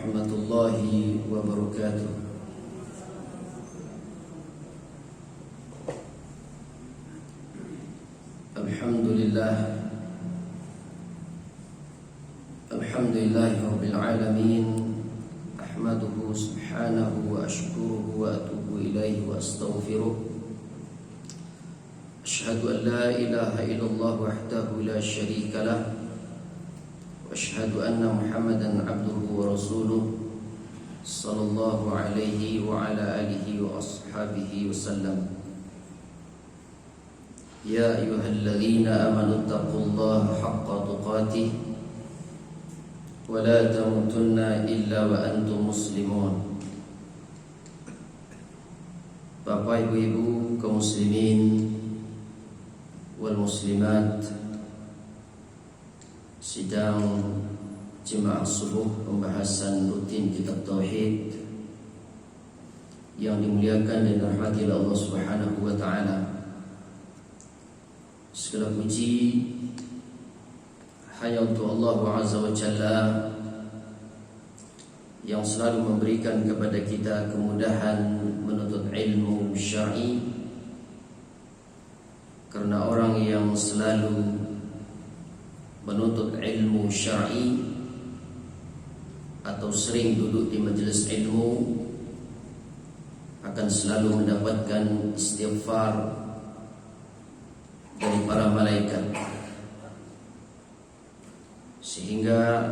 warahmatullahi wabarakatuh. Alhamdulillahi rabbil alamin. Ahmaduhu subhanahu wa ashkuruhu wa atubu ilaihi wa astaghfiruh. Ashhadu an la ilaha illallah wahdahu la syarika lah. Ashhadu anna Muhammadan abduhu wa rasuluh sallallahu alaihi wa ala alihi wa ashabihi wasallam. Ya ayyuhalladzina amanu taqullaha haqqa tuqatih wa la tamutunna illa wa antum muslimun. Bapak ibu-ibu kaum muslimin wal muslimat, sidang jemaah subuh pembahasan rutin kitab tauhid yang dimuliakan dan dirahmati oleh Allah Subhanahu wa taala. Segala puji hanya untuk Allah Azza wa Jalla yang selalu memberikan kepada kita kemudahan menuntut ilmu syar'i. Karena orang yang selalu menuntut ilmu syar'i atau sering duduk di majelis ilmu akan selalu mendapatkan istighfar dari para malaikat, sehingga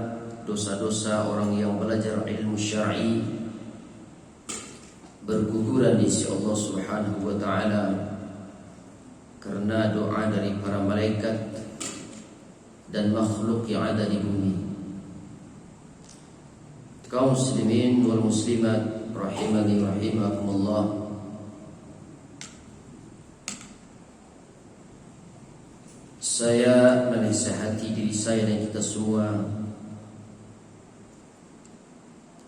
dosa-dosa orang yang belajar ilmu syar'i berguguran di sisi Allah Subhanahu wa taala karena doa dari para malaikat dan makhluk yang ada di bumi. Kaum muslimin wal muslimat rahimani rahimakumullah, saya menasihati diri saya dan kita semua,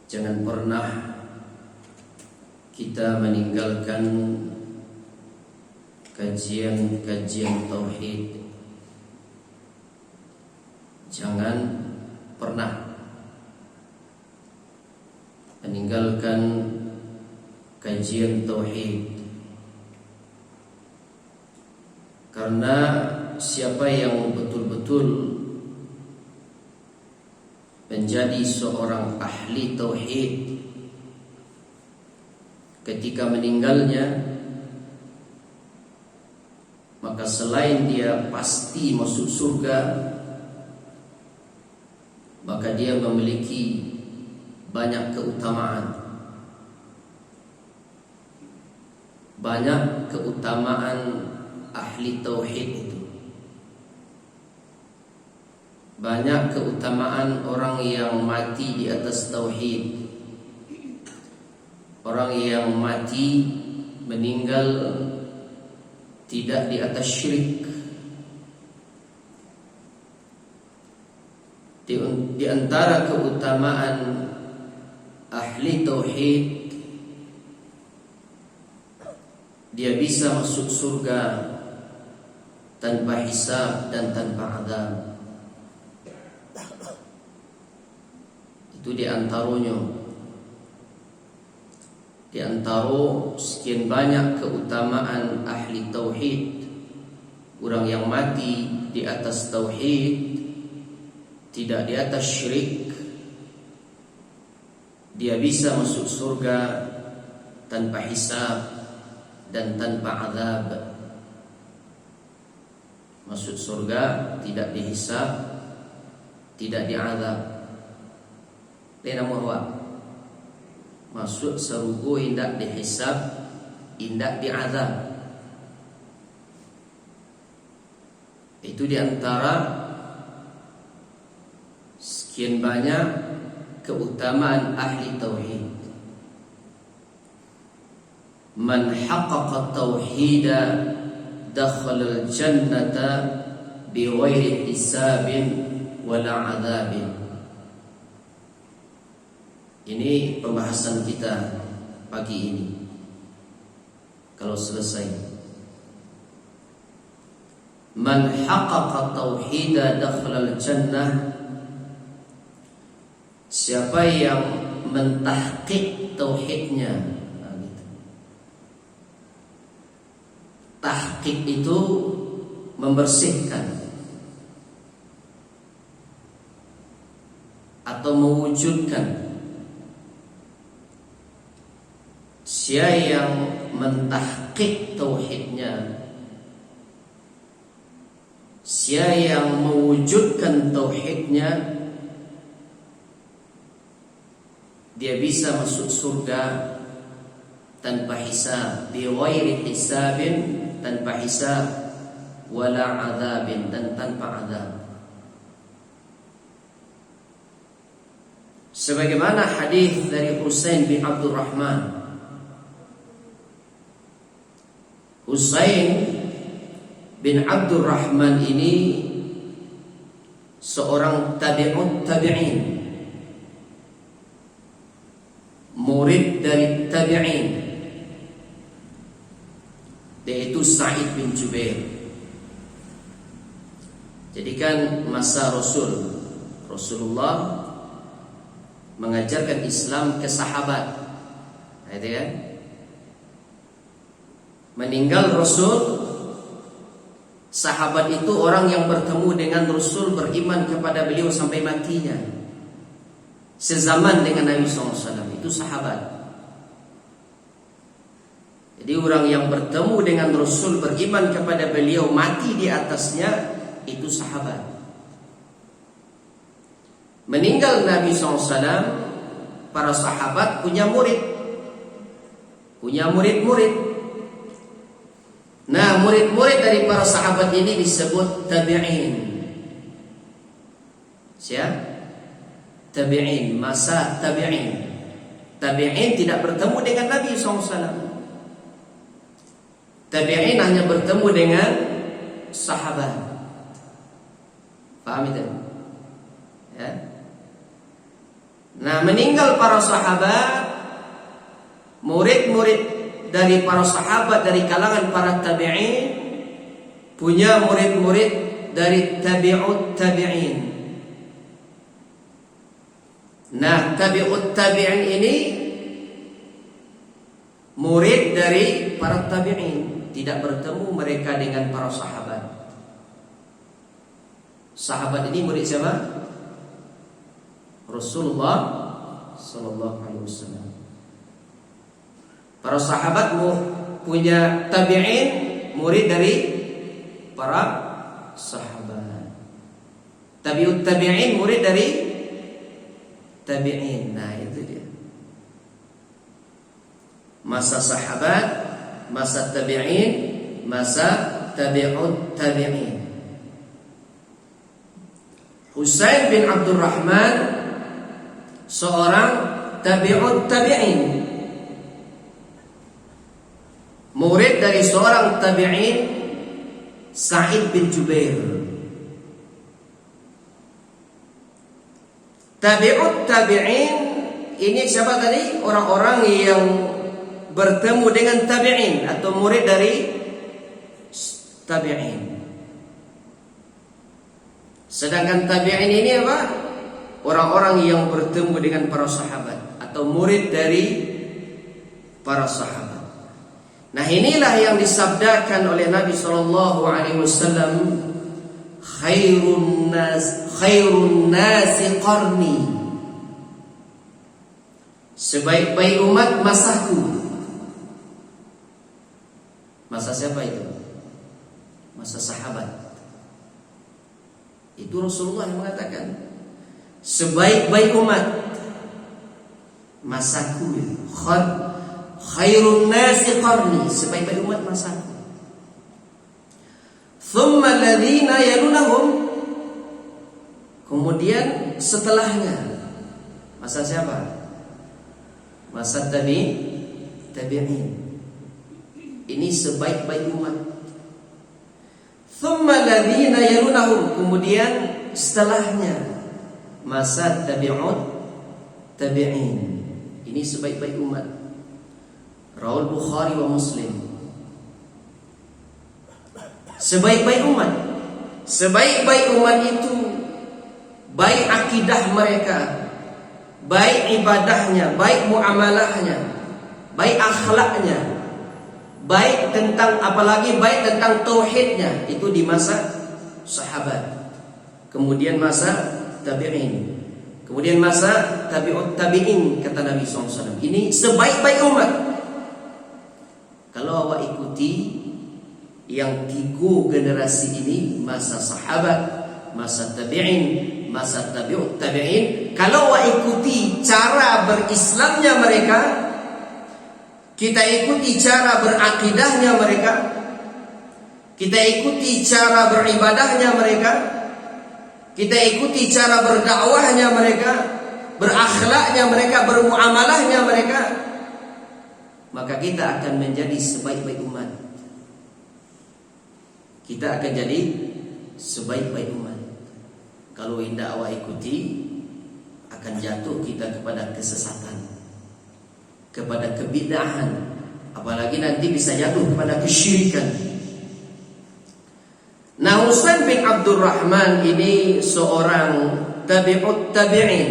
jangan pernah kita meninggalkan kajian tauhid. Jangan pernah meninggalkan kajian tauhid, karena siapa yang betul-betul menjadi seorang ahli tauhid, ketika meninggalnya maka selain dia pasti masuk surga, maka dia memiliki banyak keutamaan. Banyak keutamaan ahli tauhid itu. Banyak keutamaan orang yang mati di atas tauhid. Orang yang mati meninggal tidak di atas syirik. Di antara keutamaan ahli tauhid, dia bisa masuk surga tanpa hisab dan tanpa azab. Itu di antaranya. Di antara sekian banyak keutamaan ahli tauhid, orang yang mati di atas tauhid, tidak di atas syirik, dia bisa masuk surga tanpa hisab dan tanpa azab. Masuk surga tidak dihisab, tidak diazab. Lena muhwa masuk sarugo indak dihisab, indak diazab. Itu diantara sekian banyak keutamaan ahli tauhid. Man haqqaqa tauhida dakhala al-jannata bighairi hisabin wala adzabin. Ini pembahasan kita pagi ini. Kalau selesai, man haqqaqa tauhida dakhala al-jannah, siapa yang mentahqiq tauhidnya. Nah, gitu. Tahqiq itu membersihkan atau mewujudkan. Siapa yang mentahqiq tauhidnya, siapa yang mewujudkan tauhidnya, dia bisa masuk surga tanpa hisab, bi ghairi hisabin, tanpa hisab, wala adzabin, dan tanpa azab. Sebagaimana hadis dari Husain bin Abdurrahman. Husain bin Abdurrahman ini seorang tabi'ut tabi'in, murid dari tabi'in, yaitu Sa'id bin Jubair. Jadi kan masa Rasulullah mengajarkan Islam ke sahabat, gitu kan? Meninggal Rasul, sahabat itu orang yang bertemu dengan Rasul, beriman kepada beliau sampai matinya, sezaman dengan Nabi SAW, itu sahabat. Jadi orang yang bertemu dengan Rasul, beriman kepada beliau, mati di atasnya, itu sahabat. Meninggal Nabi SAW, para sahabat punya murid-murid. Nah, murid-murid dari para sahabat ini disebut tabi'in. Siapa? Tabi'in, masa tabi'in. Tabi'in tidak bertemu dengan Nabi SAW. Tabi'in hanya bertemu dengan sahabat. Paham itu? Ya. Nah, meninggal para sahabat, murid-murid dari para sahabat dari kalangan para tabi'in punya murid-murid dari tabi'ut tabi'in. Nah, tabi'ut tabi'in ini murid dari para tabi'in, tidak bertemu mereka dengan para sahabat. Sahabat ini murid siapa? Rasulullah sallallahu alaihi wasallam. Para sahabat punya tabi'in, murid dari para sahabat. Tabi'ut tabi'in, murid dari tabi'in. Nah, itu dia. Masa sahabat, masa tabi'in, masa tabi'ut tabi'in. Husain bin Abdurrahman seorang tabi'ut tabi'in, murid dari seorang tabi'in, Sa'id bin Jubair. Tabi'ut tabi'in ini siapa tadi? Orang-orang yang bertemu dengan tabi'in atau murid dari tabi'in. Sedangkan tabi'in ini apa? Orang-orang yang bertemu dengan para sahabat atau murid dari para sahabat. Nah, inilah yang disabdakan oleh Nabi sallallahu alaihi wasallam, khairun nasi qarni. Sebaik-baik umat masaku. Masa siapa itu? Masa sahabat. Itu Rasulullah yang mengatakan, sebaik-baik umat masaku. Khairun nasi qarni, sebaik-baik umat masaku. Thumma alladhina yalunahum, kemudian setelahnya. Masa siapa? Masa tabi'in. Ini sebaik-baik umat. Thumma alladhina yalunahum, kemudian setelahnya masa tabi'ut tabi'in. Ini sebaik-baik umat. Rawal Bukhari wa Muslim. Sebaik-baik umat. Sebaik-baik umat itu baik akidah mereka, baik ibadahnya, baik muamalahnya, baik akhlaknya, baik tentang apalagi baik tentang tauhidnya, itu di masa sahabat. Kemudian masa tabi'in, kemudian masa tabi'ut tabi'in, kata Nabi SAW. Ini sebaik-baik umat. Kalau awak ikuti yang 3 generasi ini, masa sahabat, masa tabi'in, masa tabi'ut tabi'in, kalau awak ikuti cara berislamnya mereka, kita ikuti cara berakidahnya mereka, kita ikuti cara beribadahnya mereka, kita ikuti cara berdakwahnya mereka, berakhlaknya mereka, bermuamalahnya mereka, maka kita akan menjadi sebaik-baik umat. Kita akan jadi sebaik-baik umat. Kalau tidak awak ikuti, akan jatuh kita kepada kesesatan, kepada kebid'ahan, apalagi nanti bisa jatuh kepada kesyirikan. Nah, Husain bin Abdurrahman ini seorang tabi'ut tabi'in,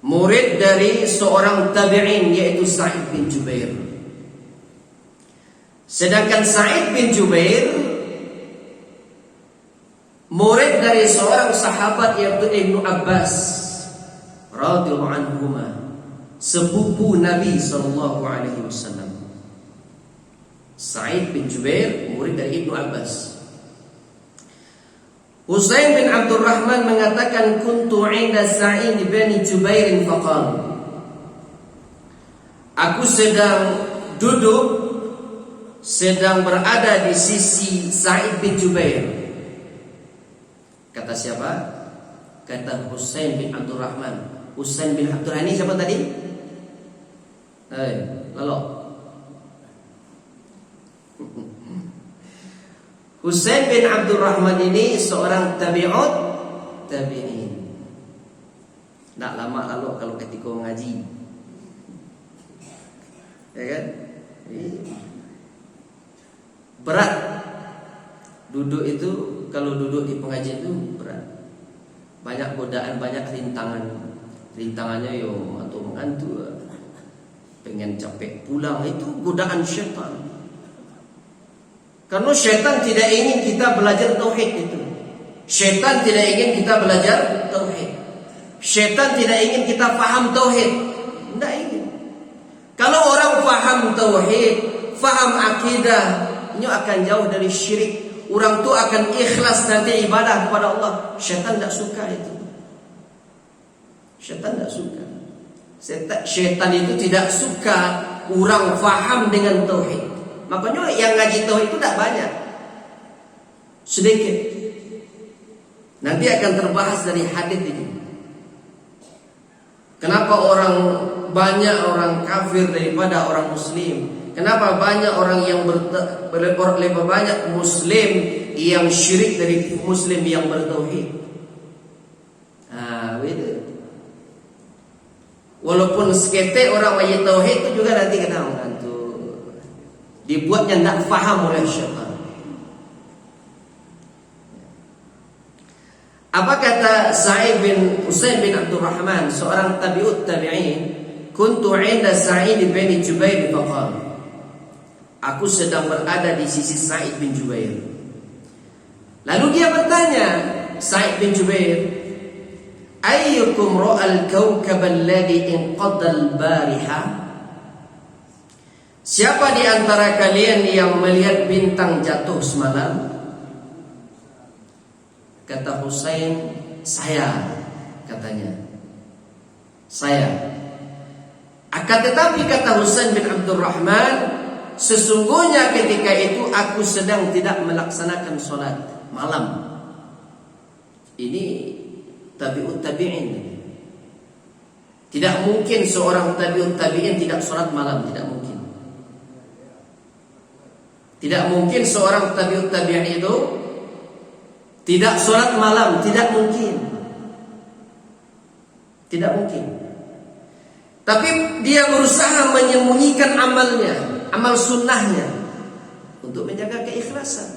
murid dari seorang tabi'in, yaitu Sa'id bin Jubair. Sedangkan Sa'id bin Jubair murid dari seorang sahabat, yaitu Ibnu Abbas radhiyallahu anhuma, sepupu Nabi SAW. Sa'id bin Jubair murid dari Ibnu Abbas. Husain bin Abdurrahman mengatakan, kuntu 'inda Sa'id bin Jubair faqala, aku sedang duduk, sedang berada di sisi Sa'id bin Jubair. Kata siapa? Kata Husain bin Abdurrahman. Husain bin Abdurrahman ini siapa tadi? Lalu Husain bin Abdurrahman ini seorang tabi'ut tabi'in. Tak lama lalu kalau ketika mengaji, ya kan? Berat duduk itu, kalau duduk di pengajian itu berat. Banyak godaan, banyak rintangan. Rintangannya yo atau mengantuk, pengen capek pulang, itu godaan syaitan. Karena syaitan tidak ingin kita belajar tauhid itu. Syaitan tidak ingin kita belajar tauhid. Syaitan tidak ingin kita paham tauhid. Tidak ingin. Kalau orang paham tauhid, paham akidah, ini akan jauh dari syirik. Orang tu akan ikhlas nanti ibadah kepada Allah. Syaitan tak suka itu. Syaitan tak suka. Syaitan itu tidak suka orang faham dengan tauhid. Makanya yang ngaji tauhid itu tak banyak, sedikit. Nanti akan terbahas dari hadis ini. Kenapa banyak orang kafir daripada orang muslim? Kenapa banyak orang yang lebih banyak muslim yang syirik dari muslim yang bertauhid? Begitu. Walaupun sekete orang wajib tauhid itu juga nanti kena mengantuk. Dibuatnya tidak faham oleh syaitan. Apa kata Sa'id bin Husain bin Abdurrahman, seorang tabi'ut tabi'in? Kuntu 'inda Sa'id bin Jubair faqala, aku sedang berada di sisi Sa'id bin Jubair. Lalu dia bertanya, Sa'id bin Jubair, ayyukum ra'al kawkab alladhi inqadha al-bariha? Siapa di antara kalian yang melihat bintang jatuh semalam? Kata Husain, saya, katanya. Saya. Akan tetapi kata Husain bin Abdurrahman, sesungguhnya ketika itu aku sedang tidak melaksanakan sholat malam. Ini tabi'ut tabi'in. Tidak mungkin seorang tabi'ut tabi'in tidak sholat malam, tidak mungkin. Tidak mungkin seorang tabi'ut tabi'in itu tidak sholat malam, tidak mungkin. Tidak mungkin. Tapi dia berusaha menyembunyikan amalnya, amal sunnahnya, untuk menjaga keikhlasan.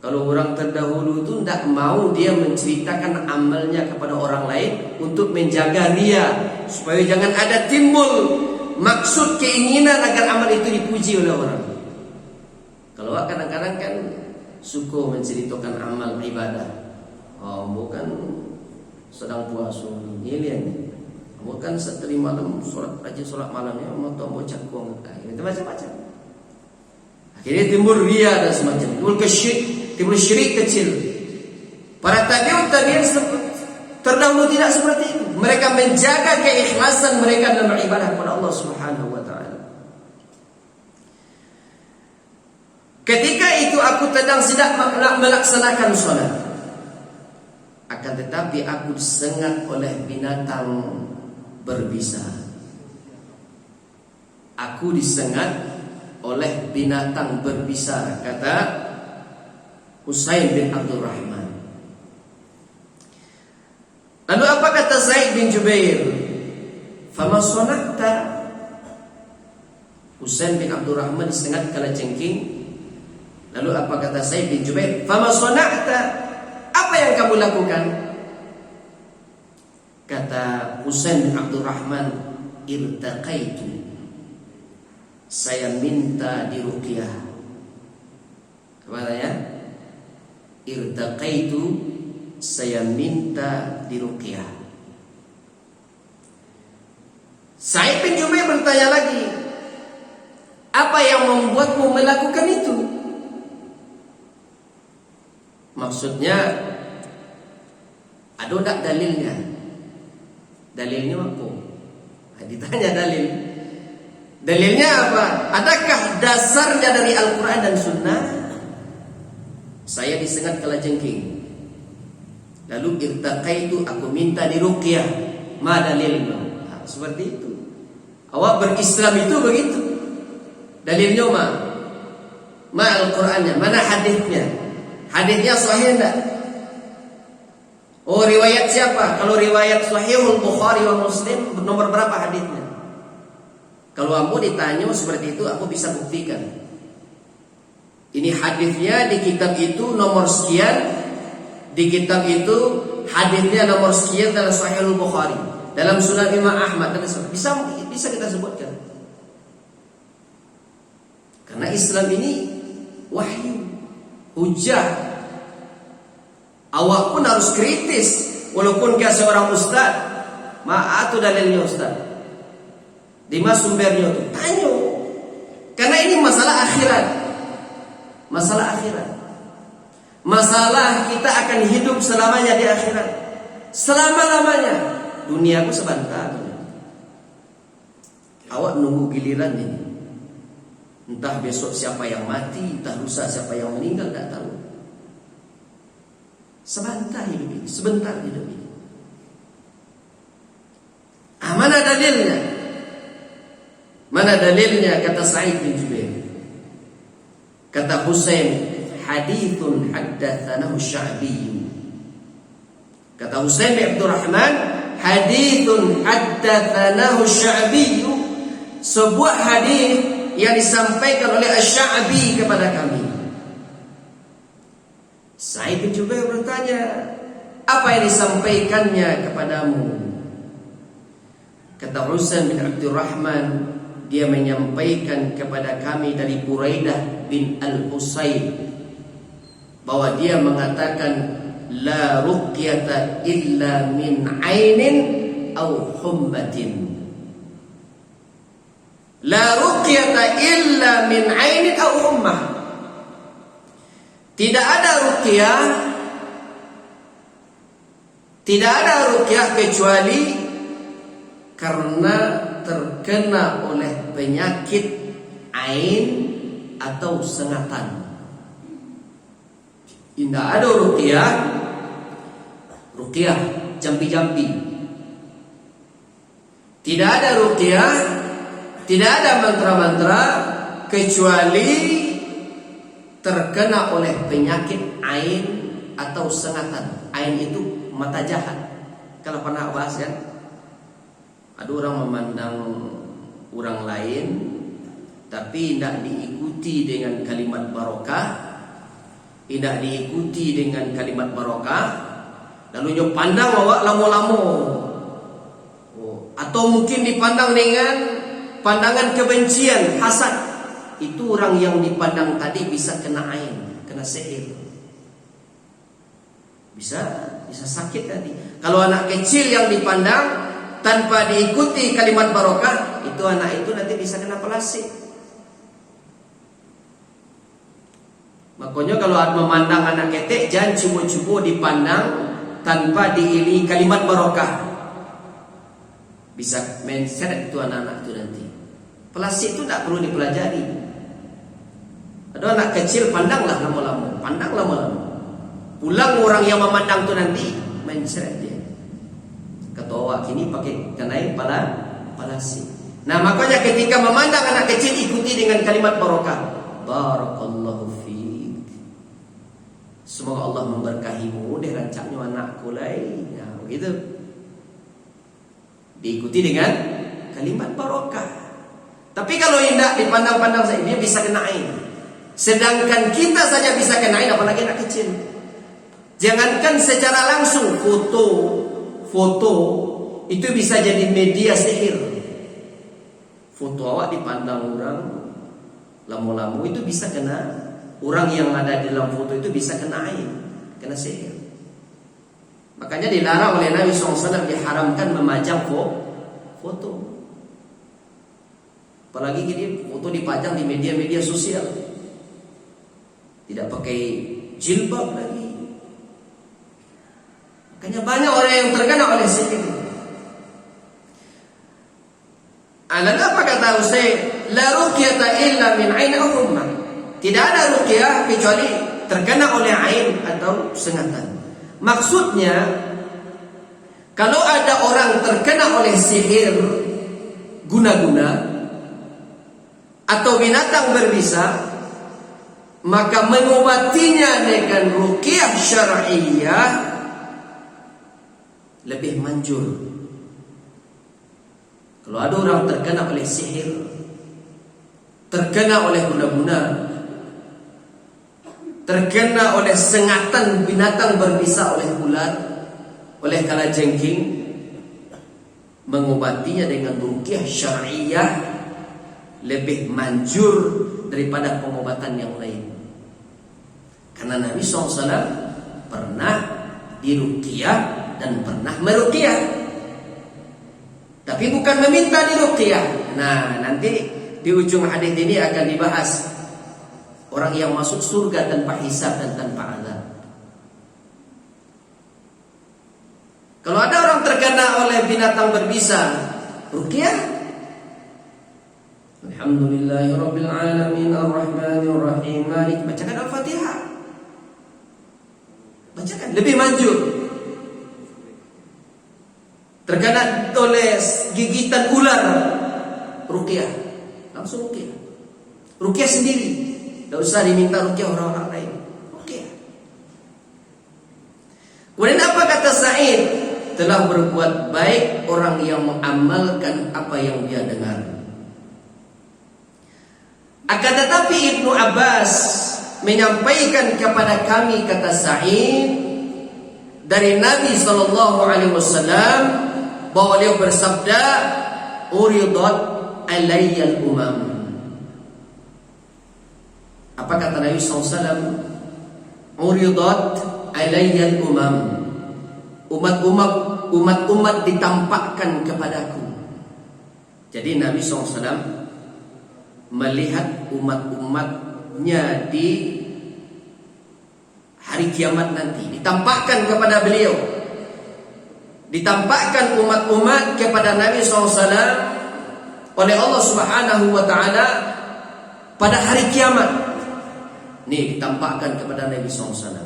Kalau orang terdahulu itu tidak mau dia menceritakan amalnya kepada orang lain untuk menjaga ria, supaya jangan ada timbul maksud keinginan agar amal itu dipuji oleh orang. Kalau kadang-kadang kan suka menceritakan amal ibadah. Bukan sedang puasa ini, bukan seteri malam rajin sholat malamnya, mau tombol cakung, itu macam-macam. Akhirnya timbul ria dan semacam, timbul syirik kecil. Para tabi'ut terdahulu tidak seperti itu. Mereka menjaga keikhlasan mereka dalam beribadah kepada Allah Subhanahu wa taala. Ketika itu aku sedang melaksanakan sholat, akan tetapi aku disengat oleh binatang berbisa. Aku disengat oleh binatang berbisa, kata Husain bin Abdul Rahman. Lalu apa kata Zaid bin Jubair? Fama sonakta. Husain bin Abdul Rahman disengat kalajengking. Lalu apa kata Zaid bin Jubair? Fama sonakta. Apa yang kamu lakukan? Kata Husain bin Abdul Rahman, irtaqaitu. Saya minta diruqyah. Apa katanya? Irtaqaitu, saya minta diruqyah. Sa'id bin Jubair bertanya lagi, apa yang membuatmu melakukan itu? Maksudnya, ada tak dalilnya? Dalilnya apa? Ditanya dalil. Dalilnya apa? Adakah dasarnya dari Al-Quran dan Sunnah? Saya disengat kalajengking. Lalu irtaqaitu, aku minta diruqyah. Ma dalilnya? Seperti itu. Awak berislam itu begitu. Dalilnya ma Al-Qurannya, mana hadisnya? Hadisnya sahih enggak? Oh, riwayat siapa? Kalau riwayat Sahihul Bukhari wa Muslim, nomor berapa hadisnya? Kalau aku ditanya seperti itu, aku bisa buktikan. Ini hadisnya di kitab itu nomor sekian, di kitab itu hadisnya nomor sekian dalam Sahihul Bukhari, dalam Sunan Imam Ahmad, dan bisa kita sebutkan. Karena Islam ini wahyu, hujah. Awak pun harus kritis, walaupun kau seorang ustaz. Atau dalilnya ustaz, di mana sumbernya itu? Tanya. Karena ini masalah akhirat. Masalah akhirat. Masalah kita akan hidup selamanya di akhirat. Selama-lamanya. Dunia aku sebentar. Awak nunggu giliran ini. Entah besok siapa yang mati, entah lusa siapa yang meninggal, tak tahu. Sebentar hidup ini, sebentar hidup ini. Mana dalilnya? Mana dalilnya? Kata Sa'id bin Jubair. Kata Husain, hadithun haddatsanahu Sya'bi. Kata Husain bin Abdul Rahman, hadithun haddatsanahu Sya'bi. Sebuah hadis yang disampaikan oleh Asy-Sya'bi kepada kami. Sa'id bin Jubair bertanya, apa yang disampaikannya kepadamu? Kata Husain bin Abdul Rahman, dia menyampaikan kepada kami dari Buraidah bin Al-Husayn, bahwa dia mengatakan, la ruqyata illa min ainin aw hummatin. La ruqyata illa min ainin aw hummah. Tidak ada ruqyah kecuali karena terkena oleh penyakit ain atau sengatan. Tidak ada ruqyah jampi-jampi. Tidak ada ruqyah, tidak ada mantra-mantra kecuali terkena oleh penyakit ain atau sengatan. Ain itu mata jahat. Kalau pernah bahas kan, ada orang memandang orang lain tapi tidak diikuti dengan kalimat barokah, tidak diikuti dengan kalimat barokah, lalu nyo pandang awak lamo-lamo, atau mungkin dipandang dengan pandangan kebencian, hasad, itu orang yang dipandang tadi bisa kena ain, kena sihir, bisa sakit tadi. Kalau anak kecil yang dipandang tanpa diikuti kalimat barokah, itu anak itu nanti bisa kena pelasik. Makanya kalau memandang anak ketek, jangan cubo-cubo dipandang tanpa diiringi kalimat barokah. Bisa menyeret itu anak-anak itu nanti. Pelasik itu tidak perlu dipelajari. Ada anak kecil, pandanglah lama-lama, pandang lama-lama. Pulang orang yang memandang itu nanti menyeret dia. Kata awak kini pakai kenai pelasik. Nah makanya ketika memandang anak kecil, ikuti dengan kalimat barokah. Barakallahu fiik. Semoga Allah memberkahimu, deh rancaknya anakku lain. Nah, begitu. Diikuti dengan kalimat barokah. Tapi kalau tidak dipandang-pandang saja, dia bisa kena ain. Sedangkan kita saja bisa kena ain, apalagi anak kecil. Jangankan secara langsung, foto itu bisa jadi media sihir. Foto awak dipandang orang lama-lama itu bisa kena. Orang yang ada di dalam foto itu bisa kena ain, kena sihir. Makanya dilarang oleh Nabi SAW, diharamkan memajang foto. Apalagi gini, foto dipajang di media-media sosial. Tidak pakai jilbab lagi. Makanya banyak orang yang terkena oleh sihir. Apa kata Usaid? La ruqyata illa min ain aw humma. Tidak ada ruqyah kecuali terkena oleh ain atau sengatan. Maksudnya, kalau ada orang terkena oleh sihir guna-guna atau binatang berbisa, maka mengobatinya dengan ruqyah syar'iyyah lebih manjur. Kalau ada orang terkena oleh sihir, terkena oleh guna-guna, terkena oleh sengatan binatang berbisa, oleh ular, oleh kalajengking, mengobatinya dengan ruqyah syar'iyyah lebih manjur daripada pengobatan yang lain. Karena Nabi SAW pernah diruqyah dan pernah meruqyah, tapi bukan meminta diruqyah. Nah, nanti di ujung hadis ini akan dibahas orang yang masuk surga tanpa hisab dan tanpa azab. Kalau ada orang terkena oleh binatang berbisa, ruqyah. Alhamdulillahirabbil alamin arrahmanir rahim malik, bacakan Al-Fatihah. Bacakan, lebih manjur. Terkena oleh gigitan ular, ruqyah, langsung ruqyah. Ruqyah sendiri, tidak usah diminta ruqyah orang-orang lain. Ruqyah. Kemudian apa kata Sa'id? Telah berbuat baik orang yang mengamalkan apa yang dia dengar. Akan tetapi Ibnu Abbas menyampaikan kepada kami, kata Sa'id, dari Nabi SAW, bahwa beliau bersabda, uridat alayyal umam. Apa kata Nabi SAW? Uridat alayyal umam. Umat-umat ditampakkan kepadaku. Jadi Nabi SAW melihat umat-umatnya di hari kiamat nanti, ditampakkan kepada beliau, ditampakkan umat-umat kepada Nabi SAW oleh Allah Subhanahu wa Ta'ala pada hari kiamat. Nih, ditampakkan kepada Nabi SAW.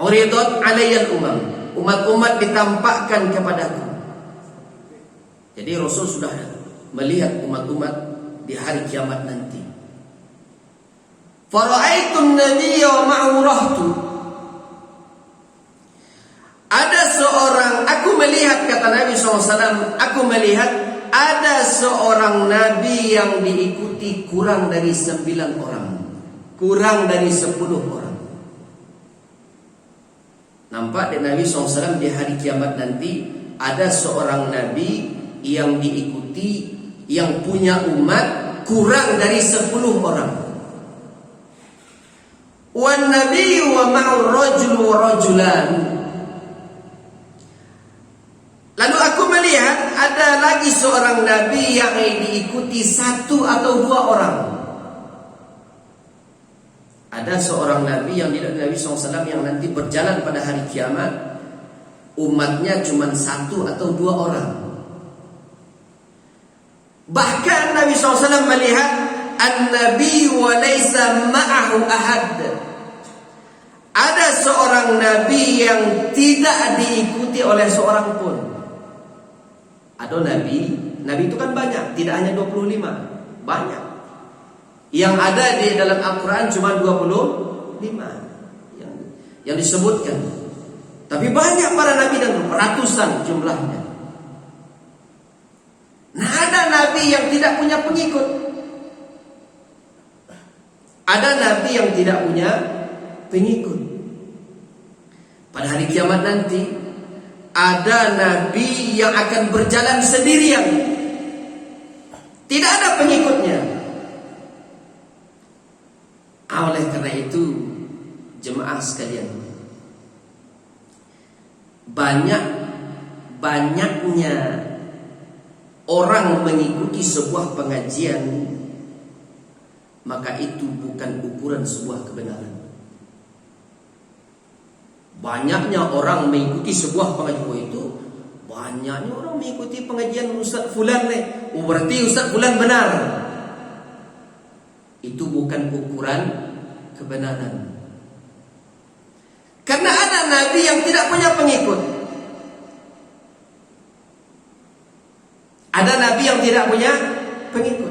Uridat alayyal umam, umat-umat ditampakkan kepadaku. Jadi Rasul sudah melihat umat-umat di hari kiamat nanti. Fara'aitun nabiyya wa ma'ahu rahtu. Ada seorang, aku melihat, kata Nabi SAW, aku melihat ada seorang Nabi yang diikuti kurang dari 9 orang. kurang dari 10 orang. Nampak di Nabi SAW di hari kiamat nanti ada seorang Nabi yang diikuti, yang punya umat kurang dari 10 orang. Wan nabiyyu wa ma'ur rajul wa rajulan. Lalu aku melihat ada lagi seorang nabi yang diikuti 1 atau 2 orang. Ada seorang nabi yang dilihat Nabi SAW yang nanti berjalan pada hari kiamat, umatnya cuma 1 atau 2 orang. Bahkan Nabi SAW melihat an-nabi wa laysa ma'ahu ahad. Ada seorang nabi yang tidak diikuti oleh seorang pun. Ada nabi itu kan banyak, tidak hanya 25, banyak. Yang ada di dalam Al-Quran cuma 25 yang disebutkan. Tapi banyak para nabi dan ratusan jumlahnya. Nah, ada nabi yang tidak punya pengikut. Ada nabi yang tidak punya pengikut. Pada hari kiamat nanti ada nabi yang akan berjalan sendirian, tidak ada pengikutnya. Oleh karena itu, jemaah sekalian, banyaknya orang mengikuti sebuah pengajian, maka itu bukan ukuran sebuah kebenaran. Banyaknya orang mengikuti sebuah pengajian, itu banyaknya orang mengikuti pengajian Ustaz Fulan nih, berarti Ustaz Fulan benar. Itu bukan ukuran kebenaran. Karena ada nabi yang tidak punya pengikut. Ada nabi yang tidak punya pengikut.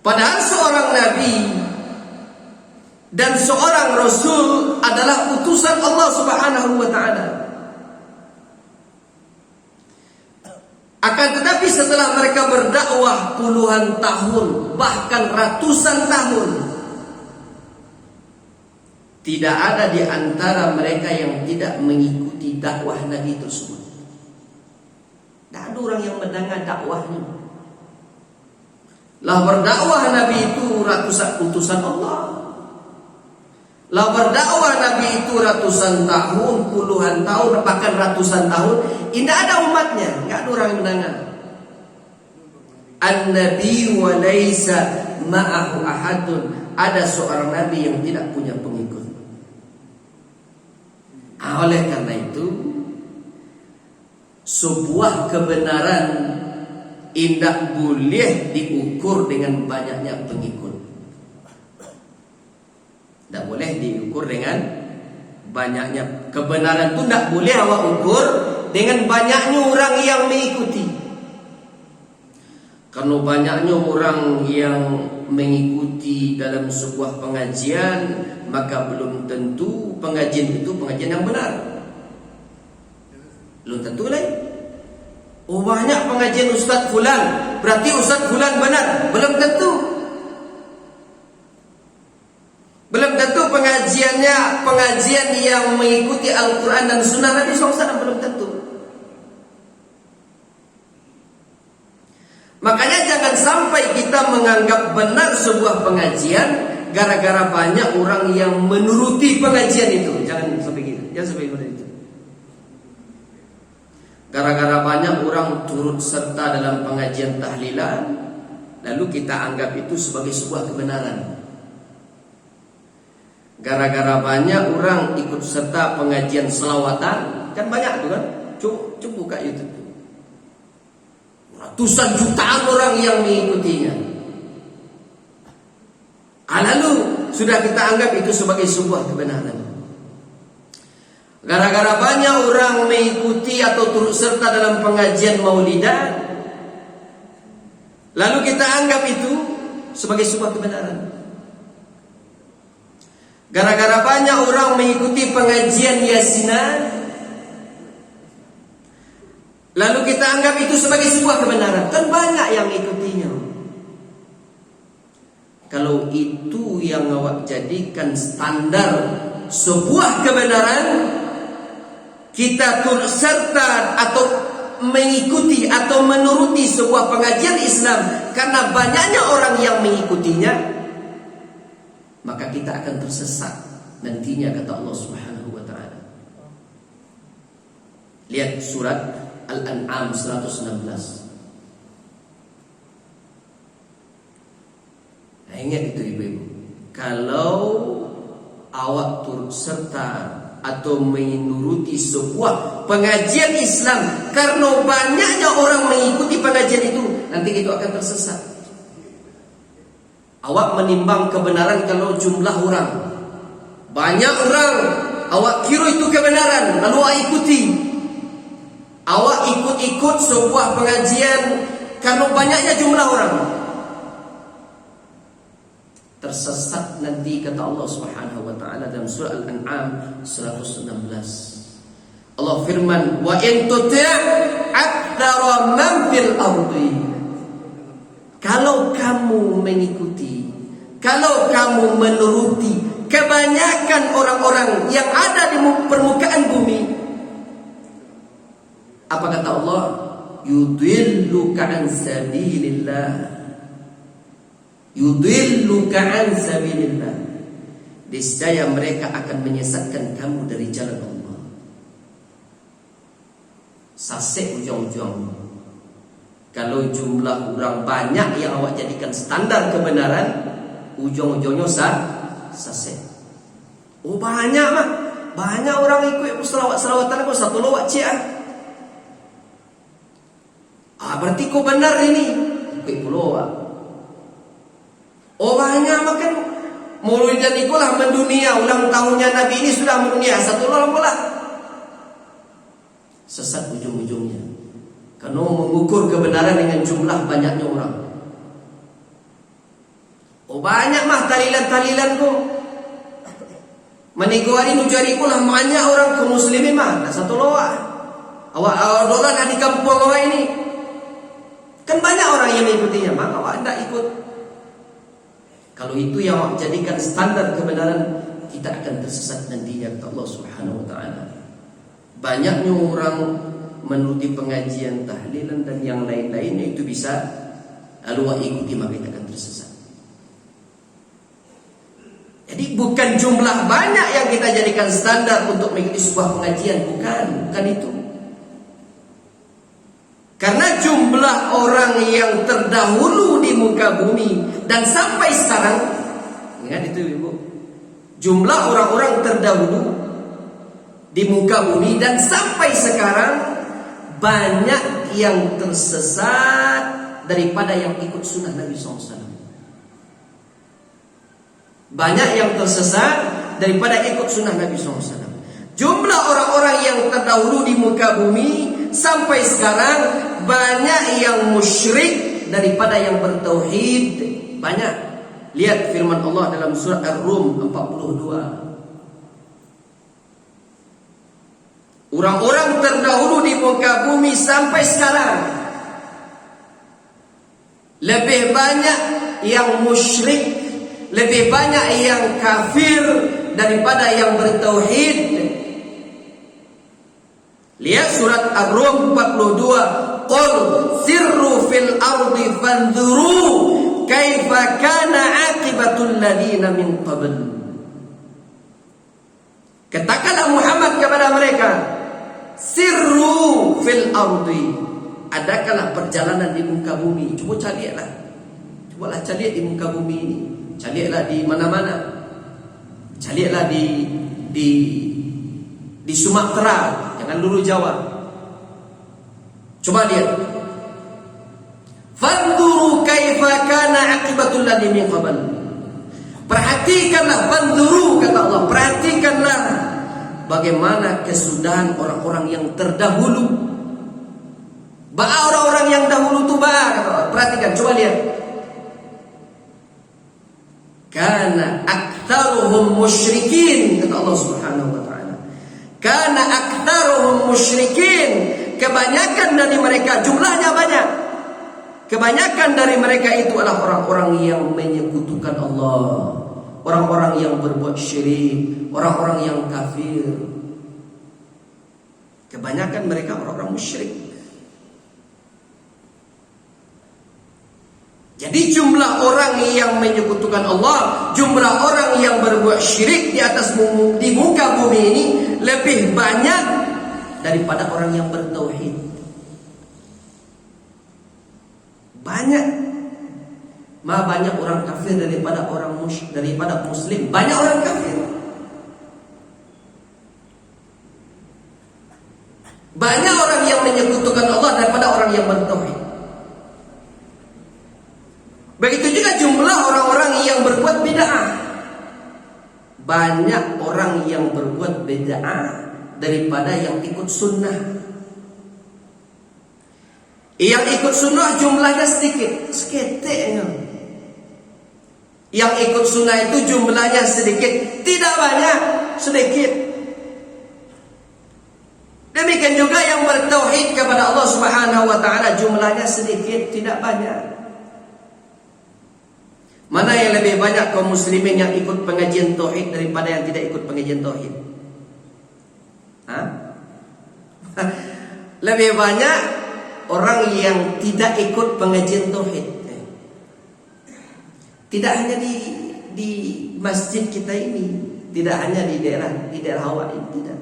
Padahal seorang nabi dan seorang rasul adalah utusan Allah Subhanahu wa taala. Akan tetapi setelah mereka berdakwah puluhan tahun, bahkan ratusan tahun, tidak ada di antara mereka yang tidak mengikuti dakwah Nabi tersebut. Tidak ada orang yang mendengar dakwahnya. Lah berdakwah Nabi itu ratusan utusan Allah. Lah berdakwah Nabi itu ratusan tahun, puluhan tahun, bahkan ratusan tahun, tidak ada umatnya, tidak ada orang yang mendengar. An-nabi wa laysa ma'ahu ahadun. Ada seorang nabi yang tidak punya pengikut. Oleh karena itu, sebuah kebenaran tidak boleh diukur dengan banyaknya pengikut. Tidak boleh diukur dengan banyaknya. Kebenaran itu tidak boleh awak ukur dengan banyaknya orang yang mengikuti. Karena banyaknya orang yang mengikuti dalam sebuah pengajian, maka belum tentu pengajian itu pengajian yang benar. Belum tentu lah. Oh, banyak pengajian Ustaz Fulan, berarti Ustaz Fulan benar. Belum tentu. Belum tentu pengajiannya pengajian yang mengikuti Al-Quran dan Sunnah Nabi SAW, belum tentu. Makanya jangan sampai kita menganggap benar sebuah pengajian gara-gara banyak orang yang menuruti pengajian itu. Jangan sampai gitu. Jangan sampai itu. Gara-gara banyak orang turut serta dalam pengajian tahlilan, lalu kita anggap itu sebagai sebuah kebenaran. Gara-gara banyak orang ikut serta pengajian selawatan, kan banyak tuh kan? Coba buka YouTube. Ratusan jutaan orang yang mengikutinya. Lalu sudah kita anggap itu sebagai sebuah kebenaran. Gara-gara banyak orang mengikuti atau turut serta dalam pengajian maulidan, lalu kita anggap itu sebagai sebuah kebenaran. Gara-gara banyak orang mengikuti pengajian yasinan, lalu kita anggap itu sebagai sebuah kebenaran. Kan banyak yang mengikutinya. kalau itu yang awak jadikan standar sebuah kebenaran, kita turut serta atau mengikuti atau menuruti sebuah pengajian Islam karena banyaknya orang yang mengikutinya, maka kita akan tersesat nantinya, kata Allah Subhanahu wa taala. Lihat surat Al-An'am 116. Nah, ingat itu ibu-ibu, kalau awak turut serta atau menuruti sebuah pengajian Islam karena banyaknya orang mengikuti pengajian itu, nanti itu akan tersesat. Awak menimbang kebenaran kalau jumlah orang banyak, orang awak kira itu kebenaran, lalu awak ikuti. Awak ikut-ikut sebuah pengajian karena banyaknya jumlah orang, tersesat nanti, kata Allah Subhanahu wa taala dalam surah Al-An'am 116. Allah firman, wa in tuti' aktsara man fil ardi. Kalau kamu mengikuti, kalau kamu menuruti kebanyakan orang-orang yang ada di permukaan bumi, apa kata Allah? Yudilluka an sabilillah. Yudilluka an sabilillah. Niscaya mereka akan menyesatkan kamu dari jalan Allah. Sasek ujung-ujung. Kalau jumlah orang banyak yang awak jadikan standar kebenaran, ujung-ujungnya sasek. Oh banyak mah, banyak orang ikut selawat-selawatan aku satu lawat cik. Berarti kau benar ini, ikut pulau. Oh banyak makan Maulid dan ikulah mendunia, ulang tahunnya Nabi ini sudah mendunia, satu orang pula. Sesat ujung-ujungnya, karena mengukur kebenaran dengan jumlah banyaknya orang. Oh banyak mah talilan-talilan kau meniguari nujari ikulah banyak orang ke muslimin mah, satu loa. Awak dolan di kampung awak ini. Kan banyak orang yang mengikutinya, maka awak tidak ikut. Kalau itu yang awak jadikan standar kebenaran, kita akan tersesat nantinya, kata Allah Subhanahu wa taala. Banyaknya orang menuruti pengajian, tahlilan dan yang lain-lainnya itu bisa lalu awak ikuti, maka kita akan tersesat. Jadi bukan jumlah banyak yang kita jadikan standar untuk mengikuti sebuah pengajian, bukan itu. Karena jumlah orang yang terdahulu di muka bumi dan sampai sekarang, ingat itu ibu, jumlah orang-orang terdahulu di muka bumi dan sampai sekarang banyak yang tersesat daripada yang ikut sunnah Nabi SAW. Banyak yang tersesat daripada ikut sunnah Nabi SAW. Jumlah orang-orang yang terdahulu di muka bumi sampai sekarang banyak yang musyrik daripada yang bertauhid. Banyak. Lihat firman Allah dalam surah Ar-Rum 42. Orang-orang terdahulu di muka bumi sampai sekarang lebih banyak yang musyrik, lebih banyak yang kafir daripada yang bertauhid. Lihat surat Ar-Rum 42. Qul sirru fil ardi fanzuru kaifa kana aqibatul ladina min qabl. Katakanlah Muhammad kepada mereka, sirru fil ardi, adakanlah perjalanan di muka bumi. Cobalah carilah di muka bumi ini. Carilah di mana-mana. Carilah di Sumatera, jangan dulu Jawa. Coba lihat. Fanzuru kaifa kana aqibatul ladzi min qabl. Perhatikanlah, fanzuru kata Allah, perhatikanlah bagaimana kesudahan orang-orang yang terdahulu. Orang-orang yang dahulu itu kata Allah. Perhatikan, coba lihat. Kana aktsaruhum musyrikin, kata Allah Subhanahu wa taala. Kana aktsaruhum musyrikin, kebanyakan dari mereka, jumlahnya banyak, Kebanyakan dari mereka itu adalah orang-orang yang menyekutukan Allah, orang-orang yang berbuat syirik, orang-orang yang kafir. Kebanyakan mereka orang-orang musyrik. Jadi jumlah orang yang menyekutukan Allah, jumlah orang yang berbuat syirik di muka bumi ini lebih banyak daripada orang yang bertauhid. Banyak orang kafir daripada muslim. Banyak orang kafir. Banyak orang yang menyekutukan Allah daripada orang yang bertauhid. Begitu juga jumlah orang-orang yang berbuat bid'ah. Banyak orang yang berbuat bid'ah daripada yang ikut sunnah. Yang ikut sunnah jumlahnya sedikit, seketiknya. Yang ikut sunnah itu jumlahnya sedikit, tidak banyak, sedikit. Demikian juga yang bertauhid kepada Allah Subhanahu wa taala jumlahnya sedikit, tidak banyak. Mana yang lebih banyak kaum muslimin yang ikut pengajian tauhid daripada yang tidak ikut pengajian tauhid? Lebih banyak orang yang tidak ikut pengajian tauhid. Tidak hanya di masjid kita ini, tidak hanya di daerah Hawa ini, tidak.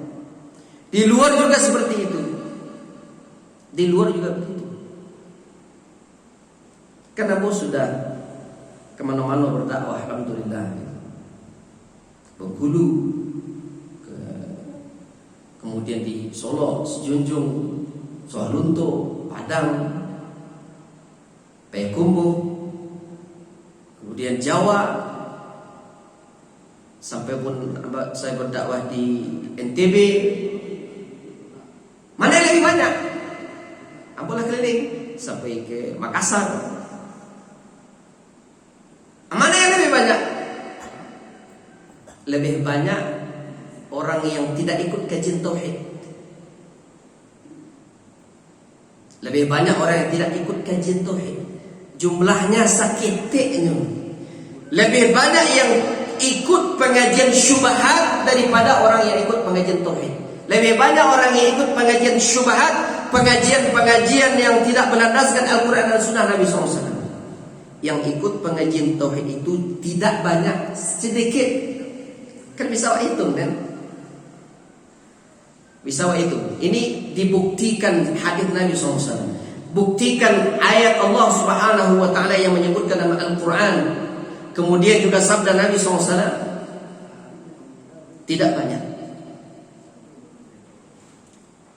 Di luar juga seperti itu. Di luar juga begitu. Karena bos sudah kemana-mana berdakwah, alhamdulillah. Bengkulu, kemudian di Solo, Sejunjung, Soalunto, Padang, Payakumbuh, kemudian Jawa, sampai pun saya berdakwah di NTB. Mana yang lebih banyak? Apalah keliling sampai ke Makassar. Mana yang lebih banyak? Lebih banyak orang yang tidak ikut kajian tauhid. Lebih banyak orang yang tidak ikut kajian tauhid. Jumlahnya seketiknya. Lebih banyak yang ikut pengajian syubhat daripada orang yang ikut pengajian tauhid. Lebih banyak orang yang ikut pengajian syubhat, pengajian yang tidak berlandaskan Al-Quran dan Sunnah Nabi SAW. Yang ikut pengajian tauhid itu tidak banyak, sedikit. Kan bisa hitung kan? Bisa hitung. Ini dibuktikan hadis Nabi SAW. Buktikan ayat Allah Subhanahu wa taala yang menyebutkan dalam Al-Quran. Kemudian juga sabda Nabi SAW. Tidak banyak.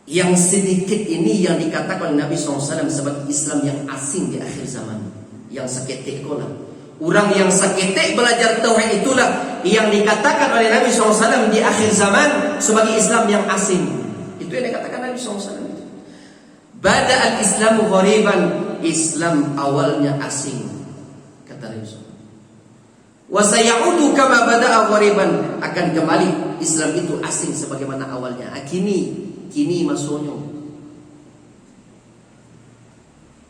Yang sedikit ini yang dikatakan Nabi SAW sebagai Islam yang asing di akhir zaman. Yang seketik itulah. Orang yang seketik belajar tauhid itulah yang dikatakan oleh Nabi SAW di akhir zaman sebagai Islam yang asing. Itu yang dikatakan Nabi SAW. Bada al-Islamu ghariban, Islam awalnya asing, kata Nabi SAW. Wa sayaudu kama bada'a ghariban, akan kembali Islam itu asing sebagaimana awalnya. Kini masuknya.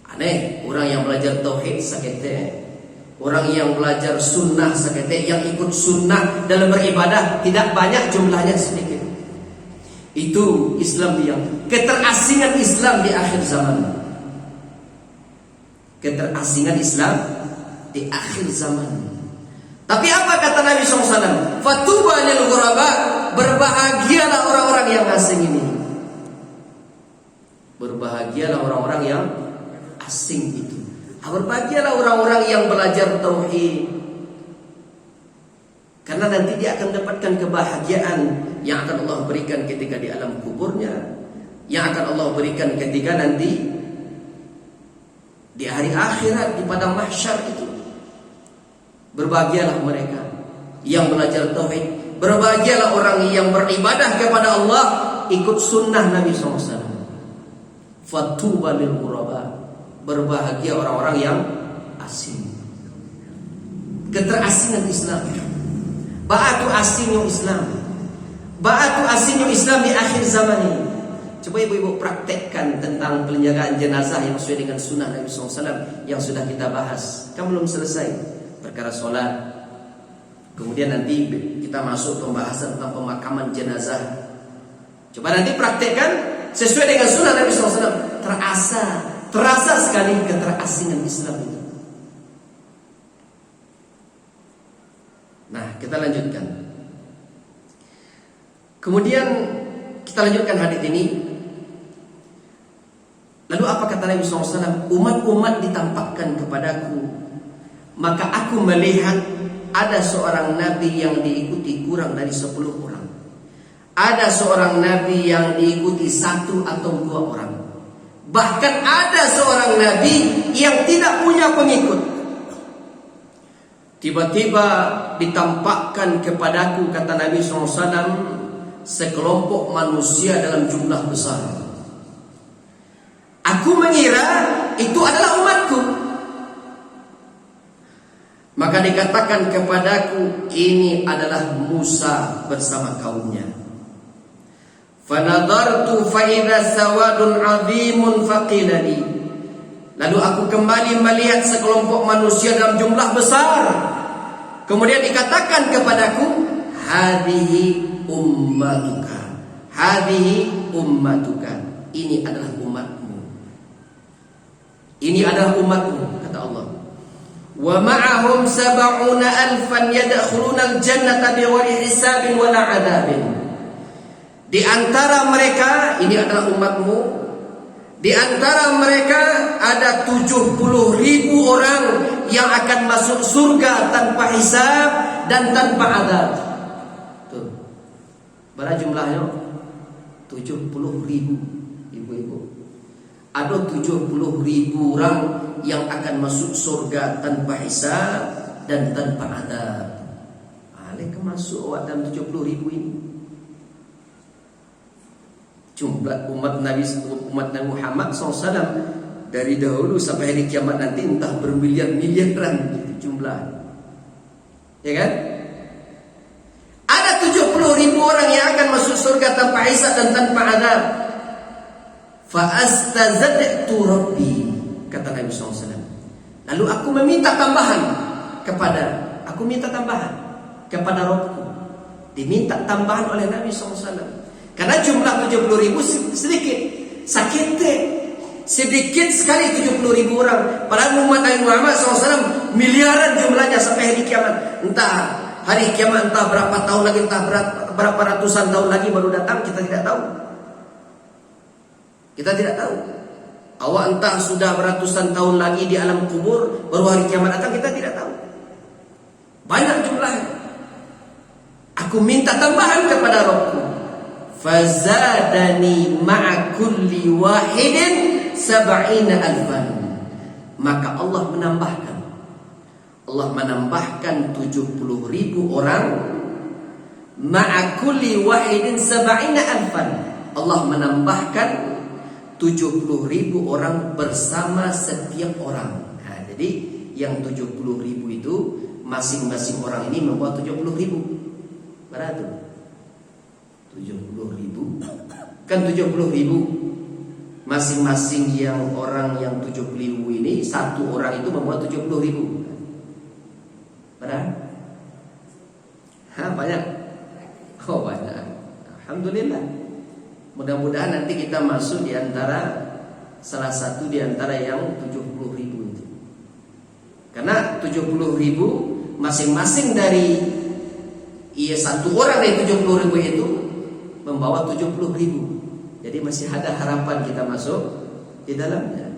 Aneh, orang yang belajar tauhid sakete, orang yang belajar sunnah sakete, yang ikut sunnah dalam beribadah tidak banyak, jumlahnya sedikit. Itu Islam yang keterasingan Islam di akhir zaman. Keterasingan Islam di akhir zaman. Tapi apa kata Nabi SAW? Fatuba lil ghuraba, berbahagialah orang-orang yang asing ini. Berbahagialah orang-orang yang asing itu. Berbahagialah orang-orang yang belajar tauhid. Karena nanti dia akan mendapatkan kebahagiaan yang akan Allah berikan ketika di alam kuburnya, yang akan Allah berikan ketika nanti di hari akhirat di padang mahsyar itu. Berbahagialah mereka yang belajar tauhid. Berbahagialah orang yang beribadah kepada Allah, ikut sunnah Nabi SAW. Fatuba lil ghuraba, berbahagia orang-orang yang asing. Keterasingan Islam. Ba'atu asingnya Islam. Ba'atu asingnya Islam di akhir zaman ini. Coba ibu-ibu praktekkan tentang penyelenggaraan jenazah yang sesuai dengan sunnah Nabi SAW yang sudah kita bahas. Kan belum selesai perkara sholat. Kemudian nanti kita masuk pembahasan tentang pemakaman jenazah. Coba nanti praktekkan sesuai dengan sunnah Nabi SAW. Terasa sekali keterasingan Islam itu. Nah, kita lanjutkan. Kemudian kita lanjutkan hadis ini. Lalu apa kata Nabi SAW? Umat-umat ditampakkan kepadaku, maka aku melihat ada seorang Nabi yang diikuti kurang dari 10 orang. Ada seorang Nabi yang diikuti 1 atau 2 orang. Bahkan ada seorang Nabi yang tidak punya pengikut. Tiba-tiba ditampakkan kepadaku, kata Nabi SAW, sekelompok manusia dalam jumlah besar. Aku mengira itu adalah umatku. Maka dikatakan kepadaku, ini adalah Musa bersama kaumnya. Fanadhartu fa idza sawadun 'azimun faqilani. Lalu aku kembali melihat sekelompok manusia dalam jumlah besar. Kemudian dikatakan kepadaku, hadhihi ummatuka. Hadhihi ummatuka. Ini adalah umatmu. Ini adalah umatmu, kata Allah. Wa ma'ahum 70,000 yadkhuluna al-jannata bighairi hisabin wala 'adzabin. Di antara mereka, ini adalah umatmu, di antara mereka ada 70.000 orang yang akan masuk surga tanpa hisab dan tanpa azab. Tuh. Berapa jumlahnya? 70.000 ibu-ibu. Ada 70.000 orang yang akan masuk surga tanpa hisab dan tanpa azab. Alih masuk awak dalam 70.000 ini. Jumlah umat Nabi Muhammad SAW dari dahulu sampai hari kiamat nanti entah bermiliar-miliaran jumlah, ya kan? Ada 70.000 orang yang akan masuk surga tanpa hisab dan tanpa azab. Fa astazadtu rabbi, kata Nabi SAW. Lalu aku meminta tambahan kepada Rabbku. Diminta tambahan oleh Nabi SAW. Karena jumlah 70.000 sedikit, sedikit sekali 70.000 orang. Padahal umat Nabi Muhammad SAW miliaran jumlahnya sampai hari kiamat. Entah hari kiamat, entah berapa tahun lagi, entah berapa ratusan tahun lagi baru datang, kita tidak tahu. Kita tidak tahu. Awak entah sudah beratusan tahun lagi di alam kubur, baru hari kiamat datang, kita tidak tahu. Banyak jumlahnya. Aku minta tambahan kepada Rabbku. Fazadani ma'a kulli wahidin 70,000. Maka Allah menambahkan 70.000 orang. Ma'a kulli wahidin 70,000. Allah menambahkan 70.000 orang bersama setiap orang. Nah, jadi yang 70.000 itu masing-masing orang ini membawa 70.000. Berapa? 70.000. Kan 70.000 masing-masing yang orang yang 70.000 ini, satu orang itu membawa 70.000. Berapa? Banyak. Oh, banyak. Alhamdulillah. Mudah-mudahan nanti kita masuk di antara salah satu di antara yang 70.000 itu. Karena 70.000 masing-masing dari satu orang dari 70.000 itu membawa 70.000. Jadi masih ada harapan kita masuk di dalamnya.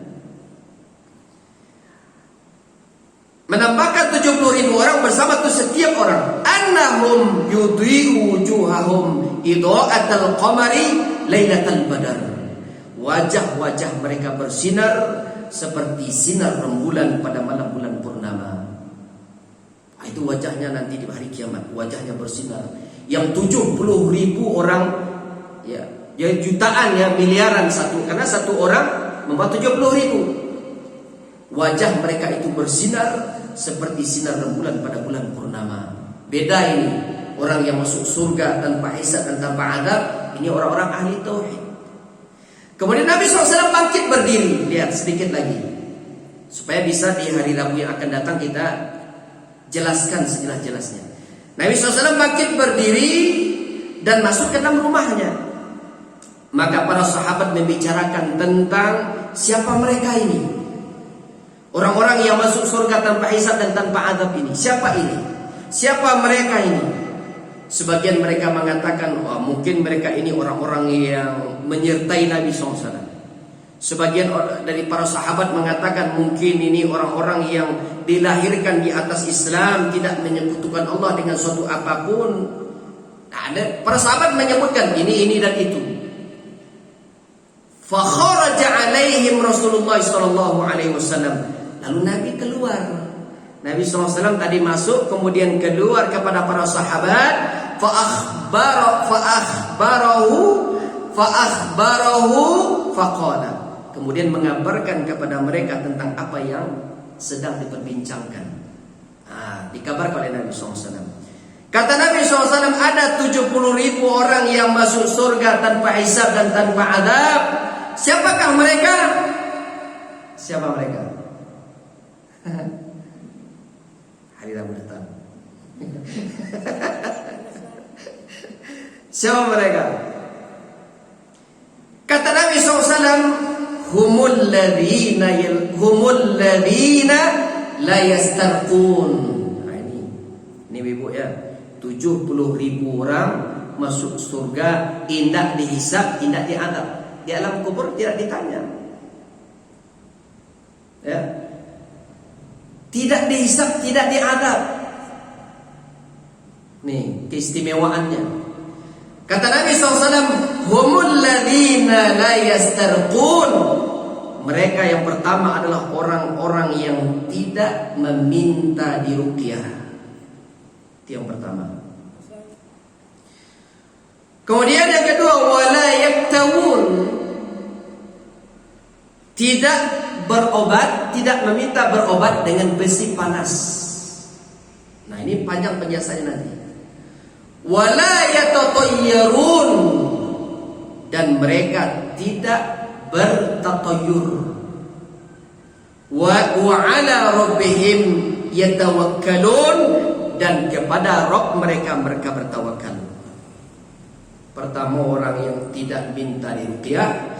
Menambahkan 70.000 orang bersama itu setiap orang. Annahum yudhi'u wujuhahum idha'atal qamari lailatal badar. Wajah-wajah mereka bersinar seperti sinar rembulan pada malam bulan purnama. Itu wajahnya nanti di hari kiamat, wajahnya bersinar. Yang 70.000 orang, ya jutaan, ya miliaran satu, karena satu orang membawa 70.000. Wajah mereka itu bersinar seperti sinar rembulan pada bulan purnama. Beda ini, orang yang masuk surga tanpa hisab dan tanpa azab, ini orang-orang ahli tauhid. Kemudian Nabi SAW bangkit berdiri. Lihat sedikit lagi, supaya bisa di hari Rabu yang akan datang kita jelaskan sejelas-jelasnya. Nabi SAW bangkit berdiri dan masuk ke dalam rumahnya. Maka para sahabat membicarakan tentang siapa mereka ini, orang-orang yang masuk surga tanpa hisab dan tanpa azab ini. Siapa ini? Siapa mereka ini? Sebagian mereka mengatakan, oh, mungkin mereka ini orang-orang yang menyertai Nabi SAW. Sebagian dari para sahabat mengatakan mungkin ini orang-orang yang dilahirkan di atas Islam, tidak menyekutukan Allah dengan suatu apapun. Ada para sahabat menyebutkan ini dan itu. Fa kharaja alaihim Rasulullah sallallahu alaihi wasallam. Lalu Nabi keluar. Nabi SAW tadi masuk, kemudian keluar kepada para sahabat. Fa akhbarahu faqala. Kemudian mengabarkan kepada mereka tentang apa yang sedang diperbincangkan. Dikabarkan oleh Nabi SAW. Kata Nabi SAW, ada 70.000 orang yang masuk surga tanpa hisab dan tanpa azab. Siapakah mereka? Siapa mereka? Hari Rabu datang. Siapa mereka? Kata Nabi SAW, humul ladhina la yastarqun. Ini ibu ya, 70.000 orang masuk surga, tidak dihisab, tidak diadab. Di alam kubur tidak ditanya, ya, tidak dihisab, tidak diadab. Nih keistimewaannya. Kata Nabi SAW, humul ladhina la yastarqun. Mereka yang pertama adalah orang-orang yang tidak meminta diruqyah. Itu yang pertama. Kemudian yang kedua, wala yaktawun. Tidak berobat, tidak meminta berobat dengan besi panas. Nah, ini panjang penjelasannya nanti. Wala yatatayyarun, dan mereka tidak bertatayyur. Wa ala rabbihim yatawakkalun, dan kepada Rabb mereka bertawakal. Pertama, orang yang tidak minta diruqyah.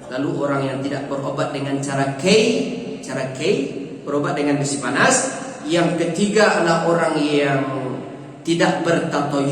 Lalu orang yang tidak berobat dengan cara kay, berobat dengan besi panas. Yang ketiga adalah orang yang tidak bertatayyur.